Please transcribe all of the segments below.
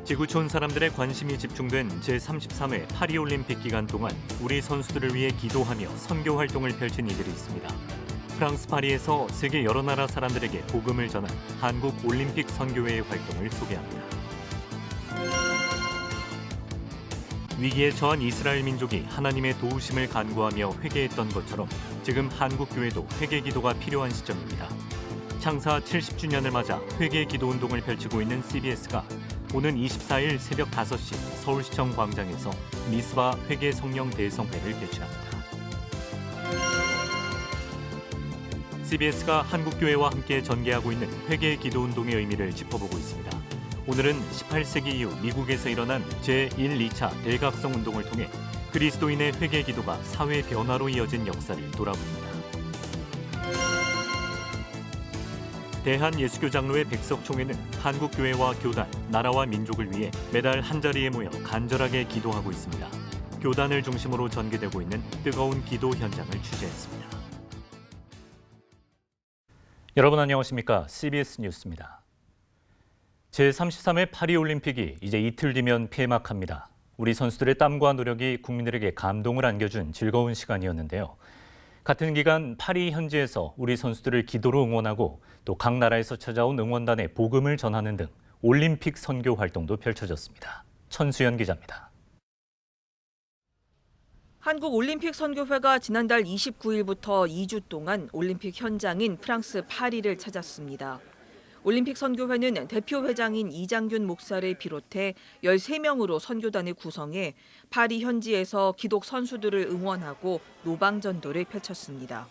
지구촌 사람들의 관심이 집중된 제33회 파리올림픽 기간 동안 우리 선수들을 위해 기도하며 선교 활동을 펼친 이들이 있습니다. 프랑스 파리에서 세계 여러 나라 사람들에게 복음을 전한 한국 올림픽 선교회의 활동을 소개합니다. 위기에 처한 이스라엘 민족이 하나님의 도우심을 간구하며 회개했던 것처럼 지금 한국 교회도 회개 기도가 필요한 시점입니다. 창사 70주년을 맞아 회개 기도 운동을 펼치고 있는 CBS가 오는 24일 새벽 5시 서울시청 광장에서 미스바 회개 성령 대성회를 개최합니다. CBS가 한국교회와 함께 전개하고 있는 회개 기도 운동의 의미를 짚어보고 있습니다. 오늘은 18세기 이후 미국에서 일어난 제1, 2차 대각성 운동을 통해 그리스도인의 회개 기도가 사회 변화로 이어진 역사를 돌아봅니다. 대한예수교장로회 백석총회는 한국교회와 교단, 나라와 민족을 위해 매달 한자리에 모여 간절하게 기도하고 있습니다. 교단을 중심으로 전개되고 있는 뜨거운 기도 현장을 취재했습니다. 여러분 안녕하십니까? CBS 뉴스입니다. 제33회 파리올림픽이 이제 이틀 뒤면 폐막합니다. 우리 선수들의 땀과 노력이 국민들에게 감동을 안겨준 즐거운 시간이었는데요. 같은 기간 파리 현지에서 우리 선수들을 기도로 응원하고 또 각 나라에서 찾아온 응원단에 복음을 전하는 등 올림픽 선교 활동도 펼쳐졌습니다. 천수연 기자입니다. 한국올림픽선교회가 지난달 29일부터 2주 동안 올림픽 현장인 프랑스 파리를 찾았습니다. 올림픽 선교회는 대표 회장인 이장균 목사를 비롯해 13명으로 선교단을 구성해 파리 현지에서 기독 선수들을 응원하고 노방전도를 펼쳤습니다.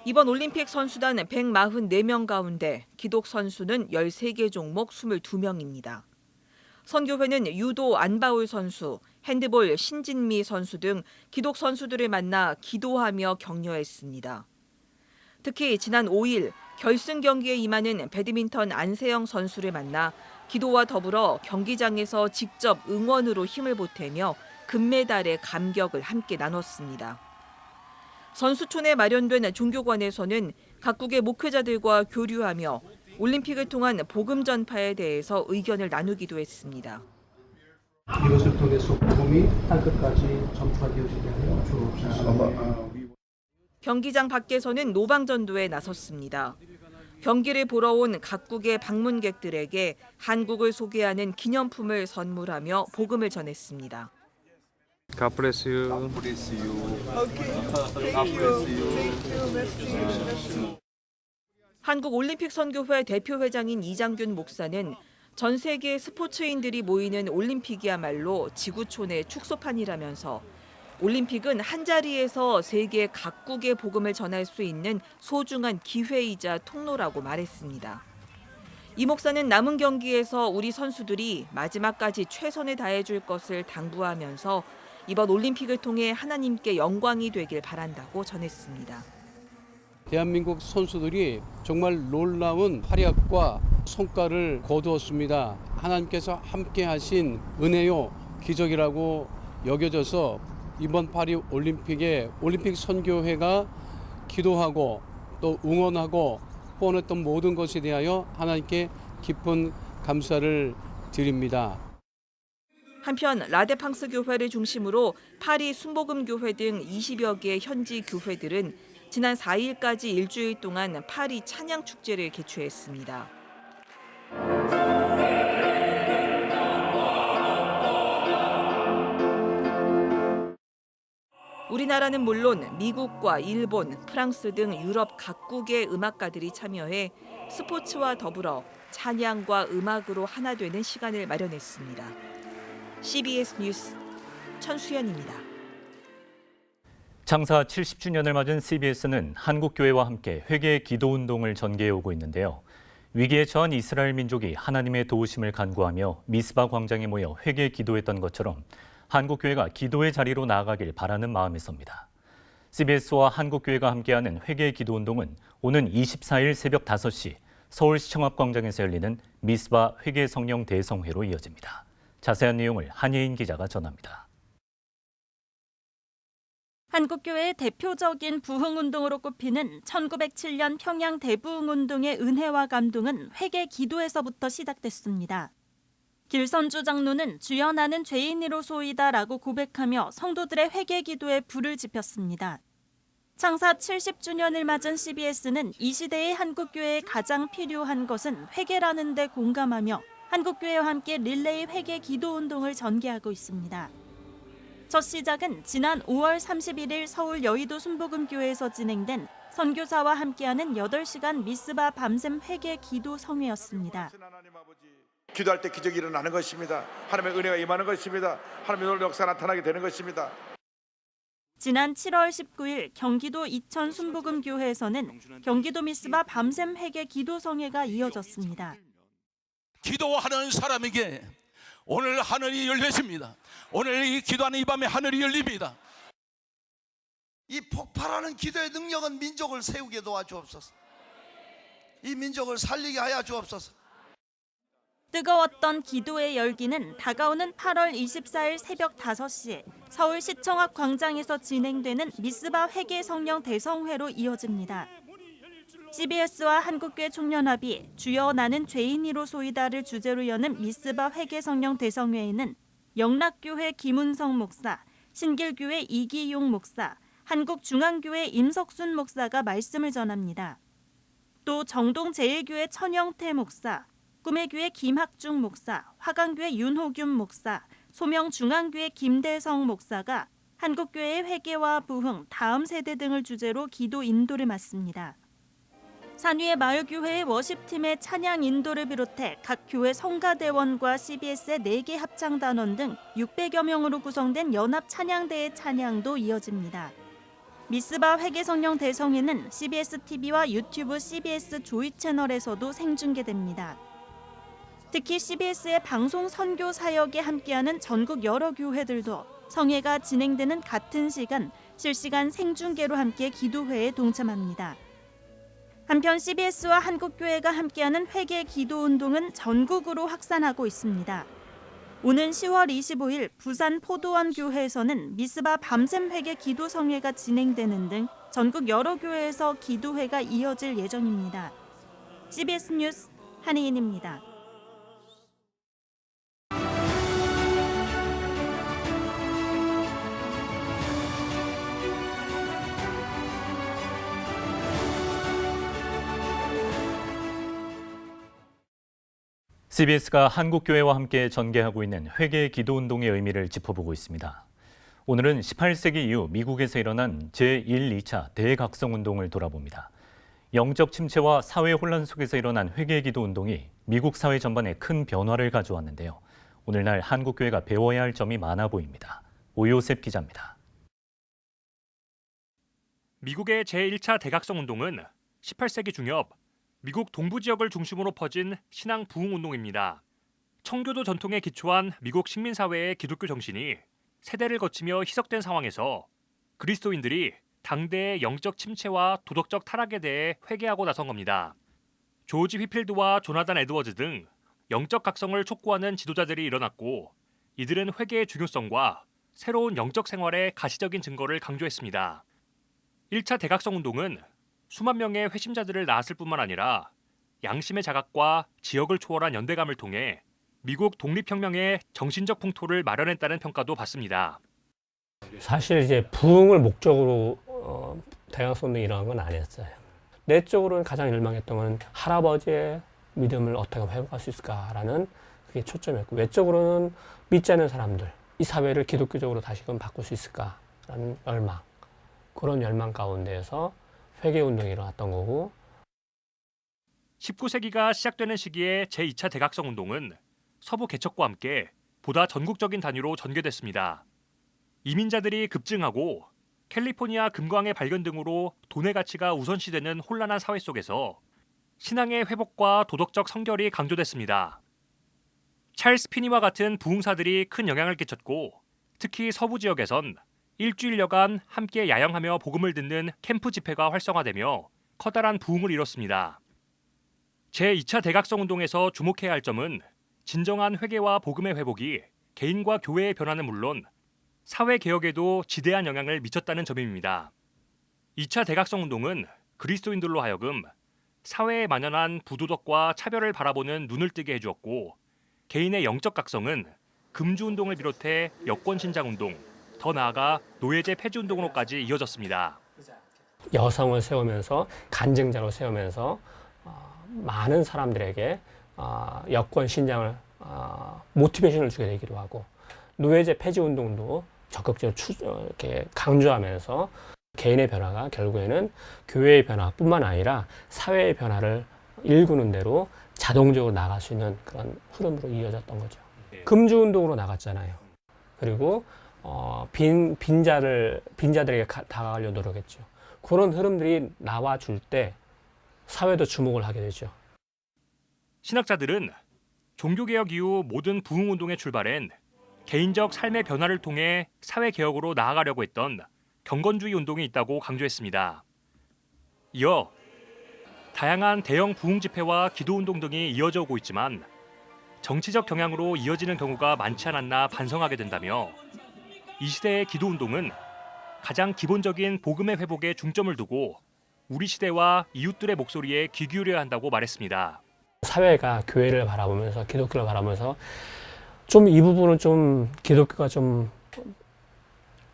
이번 올림픽 선수단 144명 가운데 기독 선수는 13개 종목 22명입니다. 선교회는 유도 안바울 선수, 핸드볼 신진미 선수 등 기독 선수들을 만나 기도하며 격려했습니다. 특히 지난 5일 결승 경기에 임하는 배드민턴 안세영 선수를 만나 기도와 더불어 경기장에서 직접 응원으로 힘을 보태며 금메달의 감격을 함께 나눴습니다. 선수촌에 마련된 종교관에서는 각국의 목회자들과 교류하며 올림픽을 통한 복음 전파에 대해서 의견을 나누기도 했습니다. 이것을 통해서 복음이 땅끝까지 전파되어지게 하여 주옵소서. 경기장 밖에서는 노방전도에 나섰습니다. 경기를 보러 온 각국의 방문객들에게 한국을 소개하는 기념품을 선물하며 복음을 전했습니다. God bless you. God bless you. Okay. Thank you. Merci. 한국올림픽선교회 대표회장인 이장균 목사는 전 세계 스포츠인들이 모이는 올림픽이야말로 지구촌의 축소판이라면서 올림픽은 한자리에서 세계 각국의 복음을 전할 수 있는 소중한 기회이자 통로라고 말했습니다. 이 목사는 남은 경기에서 우리 선수들이 마지막까지 최선을 다해줄 것을 당부하면서 이번 올림픽을 통해 하나님께 영광이 되길 바란다고 전했습니다. 대한민국 선수들이 정말 놀라운 활약과 성과를 거두었습니다. 하나님께서 함께 하신 은혜요 기적이라고 여겨져서 이번 파리 올림픽에 올림픽 선교회가 기도하고 또 응원하고 후원했던 모든 것에 대하여 하나님께 깊은 감사를 드립니다. 한편 라데팡스 교회를 중심으로 파리 순복음 교회 등 20여 개의 현지 교회들은 지난 4일까지 일주일 동안 파리 찬양 축제를 개최했습니다. 우리나라는 물론 미국과 일본, 프랑스 등 유럽 각국의 음악가들이 참여해 스포츠와 더불어 찬양과 음악으로 하나 되는 시간을 마련했습니다. CBS 뉴스 천수연입니다. 창사 70주년을 맞은 CBS는 한국교회와 함께 회개 기도 운동을 전개해오고 있는데요. 위기에 처한 이스라엘 민족이 하나님의 도우심을 간구하며 미스바 광장에 모여 회개 기도했던 것처럼 한국교회가 기도의 자리로 나아가길 바라는 마음에서입니다. CBS와 한국교회가 함께하는 회개 기도 운동은 오는 24일 새벽 5시 서울시청 앞 광장에서 열리는 미스바 회개 성령 대성회로 이어집니다. 자세한 내용을 한예인 기자가 전합니다. 한국교회의 대표적인 부흥운동으로 꼽히는 1907년 평양 대부흥운동의 은혜와 감동은 회개 기도에서부터 시작됐습니다. 길선주 장로는 주여 나는 죄인이로소이다라고 고백하며 성도들의 회개 기도에 불을 지폈습니다. 창사 70주년을 맞은 CBS는 이 시대의 한국교회에 가장 필요한 것은 회개라는 데 공감하며 한국교회와 함께 릴레이 회개 기도운동을 전개하고 있습니다. 첫 시작은 지난 5월 31일 서울 여의도 순복음교회에서 진행된 선교사와 함께하는 8시간 미스바 밤샘 회개 기도 성회였습니다. 기도할 때 기적이 일어나는 것입니다. 하나님의 은혜가 임하는 것입니다. 하나님의 놀라운 역사가 나타나게 되는 것입니다. 지난 7월 19일 경기도 이천 순복음교회에서는 경기도 미스바 밤샘 회개 기도 성회가 이어졌습니다. 기도하는 사람에게 오늘 하늘이 열려집니다. 오늘 이 기도하는 이 밤에 하늘이 열립니다. 이 폭발하는 기도의 능력은 민족을 세우게 도와주옵소서. 이 민족을 살리게 하여 주옵소서. 뜨거웠던 기도의 열기는 다가오는 8월 24일 새벽 5시에 서울시청 앞 광장에서 진행되는 미스바 회개 성령 대성회로 이어집니다. CBS와 한국교회 총연합이 주여 나는 죄인이로소이다를 주제로 여는 미스바 회개 성령 대성회에는 영락교회 김은성 목사, 신길교회 이기용 목사, 한국중앙교회 임석순 목사가 말씀을 전합니다. 또 정동제일교회 천영태 목사, 꿈의교회 김학중 목사, 화강교회 윤호균 목사, 소명중앙교회 김대성 목사가 한국교회의 회개와 부흥, 다음 세대 등을 주제로 기도 인도를 맡습니다. 산위의 마을교회의 워십팀의 찬양 인도를 비롯해 각 교회 성가대원과 CBS의 4개 합창단원 등 600여 명으로 구성된 연합 찬양대의 찬양도 이어집니다. 미스바 회개성령 대성회는 CBS TV와 유튜브 CBS 조이 채널에서도 생중계됩니다. 특히 CBS의 방송 선교 사역에 함께하는 전국 여러 교회들도 성회가 진행되는 같은 시간 실시간 생중계로 함께 기도회에 동참합니다. 한편 CBS와 한국교회가 함께하는 회개 기도운동은 전국으로 확산하고 있습니다. 오는 10월 25일 부산 포도원 교회에서는 미스바 밤샘 회개 기도 성회가 진행되는 등 전국 여러 교회에서 기도회가 이어질 예정입니다. CBS 뉴스 한희인입니다. CBS가 한국교회와 함께 전개하고 있는 회개 기도운동의 의미를 짚어보고 있습니다. 오늘은 18세기 이후 미국에서 일어난 제1, 2차 대각성운동을 돌아봅니다. 영적 침체와 사회 혼란 속에서 일어난 회개 기도운동이 미국 사회 전반에 큰 변화를 가져왔는데요. 오늘날 한국교회가 배워야 할 점이 많아 보입니다. 오요셉 기자입니다. 미국의 제1차 대각성운동은 18세기 중엽 미국 동부 지역을 중심으로 퍼진 신앙 부흥 운동입니다. 청교도 전통에 기초한 미국 식민사회의 기독교 정신이 세대를 거치며 희석된 상황에서 그리스도인들이 당대의 영적 침체와 도덕적 타락에 대해 회개하고 나선 겁니다. 조지 휘필드와 조나단 에드워즈 등 영적 각성을 촉구하는 지도자들이 일어났고 이들은 회개의 중요성과 새로운 영적 생활의 가시적인 증거를 강조했습니다. 1차 대각성 운동은 수만 명의 회심자들을 낳았을 뿐만 아니라 양심의 자각과 지역을 초월한 연대감을 통해 미국 독립혁명의 정신적 풍토를 마련했다는 평가도 받습니다. 사실 이제 부흥을 목적으로 대각성운동이 일어난 건 아니었어요. 내적으로는 가장 열망했던 건 할아버지의 믿음을 어떻게 회복할 수 있을까라는 그게 초점이었고, 외적으로는 믿지 않는 사람들, 이 사회를 기독교적으로 다시금 바꿀 수 있을까라는 열망, 그런 열망 가운데에서 회개운동이 일어났던 거고. 19세기가 시작되는 시기에 제2차 대각성운동은 서부 개척과 함께 보다 전국적인 단위로 전개됐습니다. 이민자들이 급증하고 캘리포니아 금광의 발견 등으로 돈의 가치가 우선시되는 혼란한 사회 속에서 신앙의 회복과 도덕적 성결이 강조됐습니다. 찰스 피니와 같은 부흥사들이 큰 영향을 끼쳤고, 특히 서부 지역에선 일주일여간 함께 야영하며 복음을 듣는 캠프 집회가 활성화되며 커다란 부흥을 이뤘습니다. 제2차 대각성운동에서 주목해야 할 점은 진정한 회개와 복음의 회복이 개인과 교회의 변화는 물론 사회개혁에도 지대한 영향을 미쳤다는 점입니다. 2차 대각성운동은 그리스도인들로 하여금 사회에 만연한 부도덕과 차별을 바라보는 눈을 뜨게 해주었고, 개인의 영적 각성은 금주운동을 비롯해 여권신장운동, 더 나아가 노예제 폐지운동으로까지 이어졌습니다. 여성을 세우면서 간증자로 세우면서 많은 사람들에게 여권 신장을 모티베이션을 주게 되기도 하고 노예제 폐지 운동도 적극적으로 이렇게 강조하면서 개인의 변화가 결국에는 교회의 변화뿐만 아니라 사회의 변화를 일구는 대로 자동적으로 나갈 수 있는 그런 흐름으로 이어졌던 거죠. 금주 운동으로 나갔잖아요. 그리고 빈자들에게 다가가려 노력했죠. 그런 흐름들이 나와줄 때 사회도 주목을 하게 되죠. 신학자들은 종교개혁 이후 모든 부흥운동의 출발엔 개인적 삶의 변화를 통해 사회개혁으로 나아가려고 했던 경건주의 운동이 있다고 강조했습니다. 이어 다양한 대형 부흥 집회와 기도운동 등이 이어져 오고 있지만 정치적 경향으로 이어지는 경우가 많지 않았나 반성하게 된다며 이 시대의 기도운동은 가장 기본적인 복음의 회복에 중점을 두고 우리 시대와 이웃들의 목소리에 귀 기울여야 한다고 말했습니다. 사회가 교회를 바라보면서 기독교를 바라보면서 좀 이 부분은 좀 기독교가 좀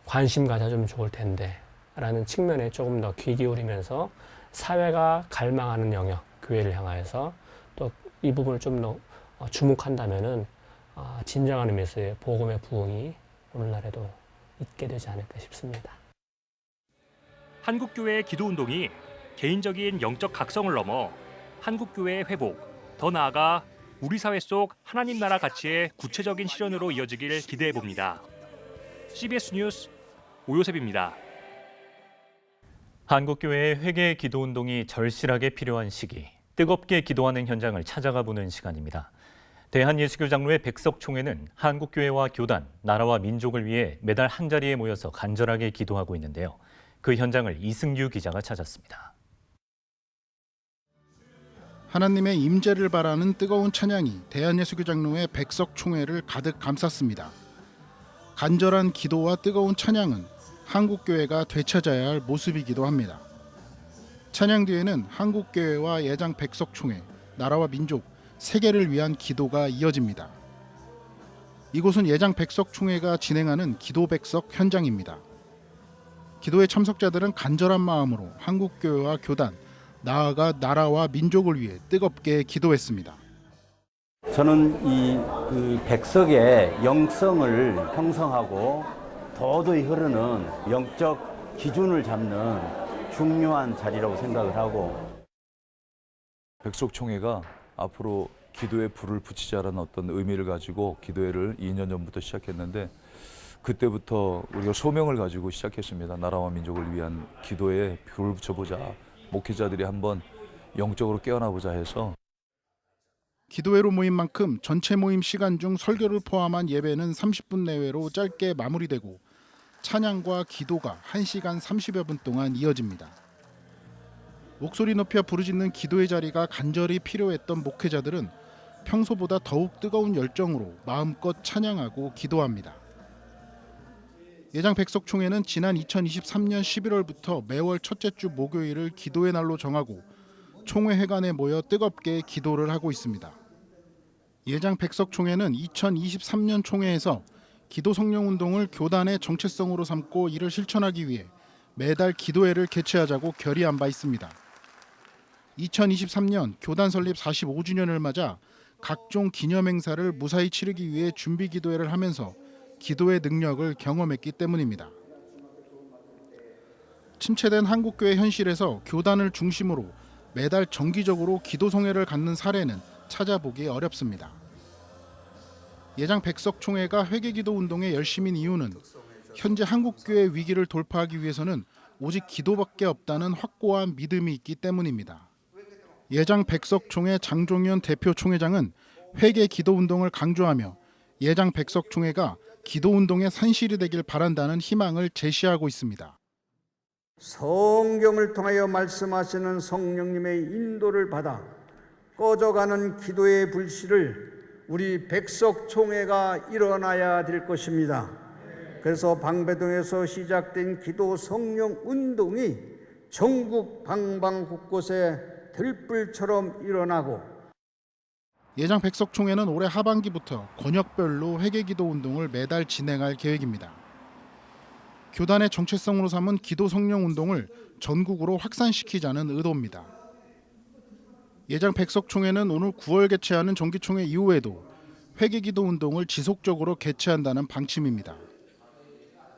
관심 가져주면 좋을 텐데 라는 측면에 조금 더 귀 기울이면서 사회가 갈망하는 영역, 교회를 향하여서 또 이 부분을 좀 더 주목한다면은 진정한 의미에서의 복음의 부흥이 오늘날에도 있게 되지 않을까 싶습니다. 한국교회의 기도운동이 개인적인 영적 각성을 넘어 한국교회의 회복, 더 나아가 우리 사회 속 하나님 나라 가치의 구체적인 실현으로 이어지길 기대해 봅니다. CBS 뉴스 오요셉입니다. 한국교회의 회개 기도운동이 절실하게 필요한 시기, 뜨겁게 기도하는 현장을 찾아가 보는 시간입니다. 대한예수교장로회 백석총회는 한국교회와 교단, 나라와 민족을 위해 매달 한자리에 모여서 간절하게 기도하고 있는데요. 그 현장을 이승규 기자가 찾았습니다. 하나님의 임재를 바라는 뜨거운 찬양이 대한예수교장로회 백석총회를 가득 감쌌습니다. 간절한 기도와 뜨거운 찬양은 한국교회가 되찾아야 할 모습이기도 합니다. 찬양 뒤에는 한국교회와 예장 백석총회, 나라와 민족, 세계를 위한 기도가 이어집니다. 이곳은 예장 백석총회가 진행하는 기도백석 현장입니다. 기도의 참석자들은 간절한 마음으로 한국교회와 교단, 나아가 나라와 민족을 위해 뜨겁게 기도했습니다. 저는 이 백석의 영성을 형성하고 도저히 흐르는 영적 기준을 잡는 중요한 자리라고 생각을 하고, 백석총회가 앞으로 기도에 불을 붙이자라는 어떤 의미를 가지고 기도회를 2년 전부터 시작했는데, 그때부터 우리가 소명을 가지고 시작했습니다. 나라와 민족을 위한 기도에 불을 붙여보자, 목회자들이 한번 영적으로 깨어나보자 해서. 기도회로 모인 만큼 전체 모임 시간 중 설교를 포함한 예배는 30분 내외로 짧게 마무리되고 찬양과 기도가 1시간 30여 분 동안 이어집니다. 목소리 높여 부르짖는 기도의 자리가 간절히 필요했던 목회자들은 평소보다 더욱 뜨거운 열정으로 마음껏 찬양하고 기도합니다. 예장 백석총회는 지난 2023년 11월부터 매월 첫째 주 목요일을 기도의 날로 정하고 총회 회관에 모여 뜨겁게 기도를 하고 있습니다. 예장 백석총회는 2023년 총회에서 기도 성령 운동을 교단의 정체성으로 삼고 이를 실천하기 위해 매달 기도회를 개최하자고 결의한 바 있습니다. 2023년 교단 설립 45주년을 맞아 각종 기념 행사를 무사히 치르기 위해 준비 기도회를 하면서 기도의 능력을 경험했기 때문입니다. 침체된 한국교회 현실에서 교단을 중심으로 매달 정기적으로 기도 성회를 갖는 사례는 찾아보기 어렵습니다. 예장 백석총회가 회개기도 운동에 열심인 이유는 현재 한국교회 위기를 돌파하기 위해서는 오직 기도밖에 없다는 확고한 믿음이 있기 때문입니다. 예장 백석총회 장종현 대표 총회장은 회개기도 운동을 강조하며 예장 백석총회가 기도운동의 산실이 되길 바란다는 희망을 제시하고 있습니다. 성경을 통하여 말씀하시는 성령님의 인도를 받아 꺼져가는 기도의 불씨를 우리 백석총회가 일어나야 될 것입니다. 그래서 방배동에서 시작된 기도 성령 운동이 전국 방방 곳곳에 들불처럼 일어나고 예장 백석총회는 올해 하반기부터 권역별로 회개기도 운동을 매달 진행할 계획입니다. 교단의 정체성으로 삼은 기도 성령 운동을 전국으로 확산시키자는 의도입니다. 예장 백석총회는 오늘 9월 개최하는 정기총회 이후에도 회개기도 운동을 지속적으로 개최한다는 방침입니다.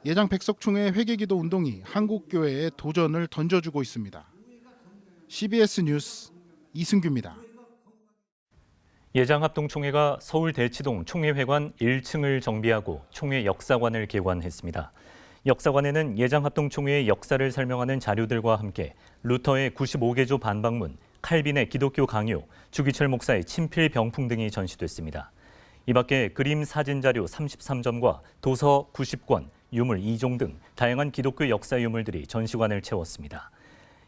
예장 백석총회 회개기도 운동이 한국교회에 도전을 던져주고 있습니다. CBS 뉴스 이승규입니다. 예장합동총회가 서울 대치동 총회회관 1층을 정비하고 총회 역사관을 개관했습니다. 역사관에는 예장합동총회의 역사를 설명하는 자료들과 함께 루터의 95개조 반박문, 칼빈의 기독교 강요, 주기철 목사의 친필 병풍 등이 전시됐습니다. 이 밖에 그림 사진 자료 33점과 도서 90권, 유물 2종 등 다양한 기독교 역사 유물들이 전시관을 채웠습니다.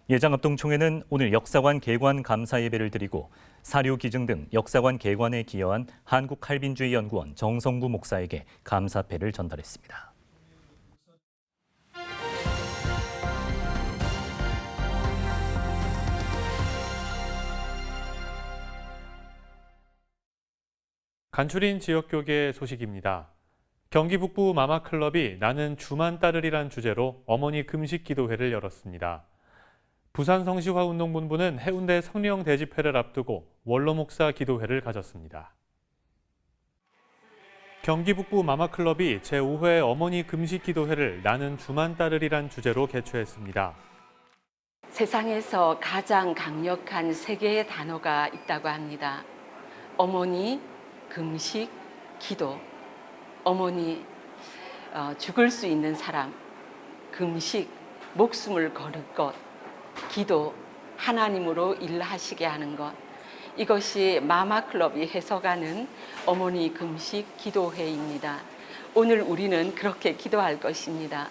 예장합동총회는 오늘 역사관 개관 감사 예배를 드리고 사료 기증 등 역사관 개관에 기여한 한국칼빈주의연구원 정성구 목사에게 감사패를 전달했습니다. 간추린 지역교계 소식입니다. 경기 북부 마마클럽이 나는 주만 따르리란 주제로 어머니 금식 기도회를 열었습니다. 부산 성시화운동본부는 해운대 성령 대집회를 앞두고 원로 목사 기도회를 가졌습니다. 경기 북부 마마클럽이 제5회 어머니 금식 기도회를 나는 주만 따르리란 주제로 개최했습니다. 세상에서 가장 강력한 세 개의 단어가 있다고 합니다. 어머니, 금식, 기도. 어머니, 죽을 수 있는 사람. 금식, 목숨을 거는 것. 기도, 하나님으로 일하시게 하는 것. 이것이 마마클럽이 해석하는 어머니 금식 기도회입니다. 오늘 우리는 그렇게 기도할 것입니다.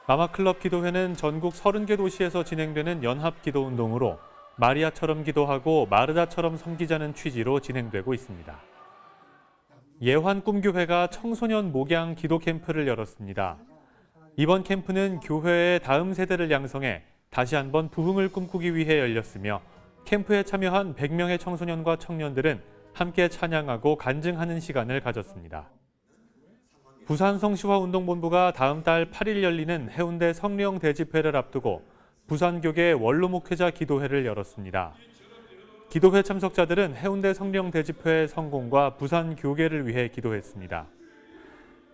마마클럽 기도회는 전국 30개 도시에서 진행되는 연합기도운동으로 마리아처럼 기도하고 마르다처럼 섬기자는 취지로 진행되고 있습니다. 예환꿈교회가 청소년 목양 기도 캠프를 열었습니다. 이번 캠프는 교회의 다음 세대를 양성해 다시 한번 부흥을 꿈꾸기 위해 열렸으며 캠프에 참여한 100명의 청소년과 청년들은 함께 찬양하고 간증하는 시간을 가졌습니다. 부산 성시화운동본부가 다음 달 8일 열리는 해운대 성령 대집회를 앞두고 부산교계 원로 목회자 기도회를 열었습니다. 기도회 참석자들은 해운대 성령 대집회의 성공과 부산 교계를 위해 기도했습니다.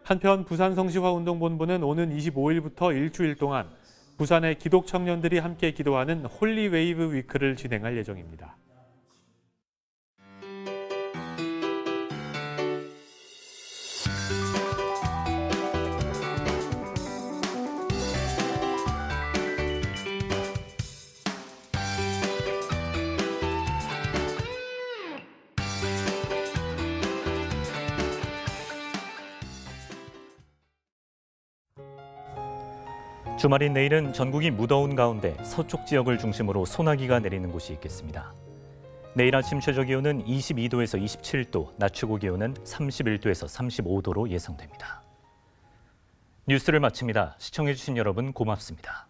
한편 부산 성시화운동본부는 오는 25일부터 일주일 동안 부산의 기독 청년들이 함께 기도하는 홀리 웨이브 위크를 진행할 예정입니다. 주말인 내일은 전국이 무더운 가운데 서쪽 지역을 중심으로 소나기가 내리는 곳이 있겠습니다. 내일 아침 최저 기온은 22도에서 27도, 낮 최고 기온은 31도에서 35도로 예상됩니다. 뉴스를 마칩니다. 시청해주신 여러분 고맙습니다.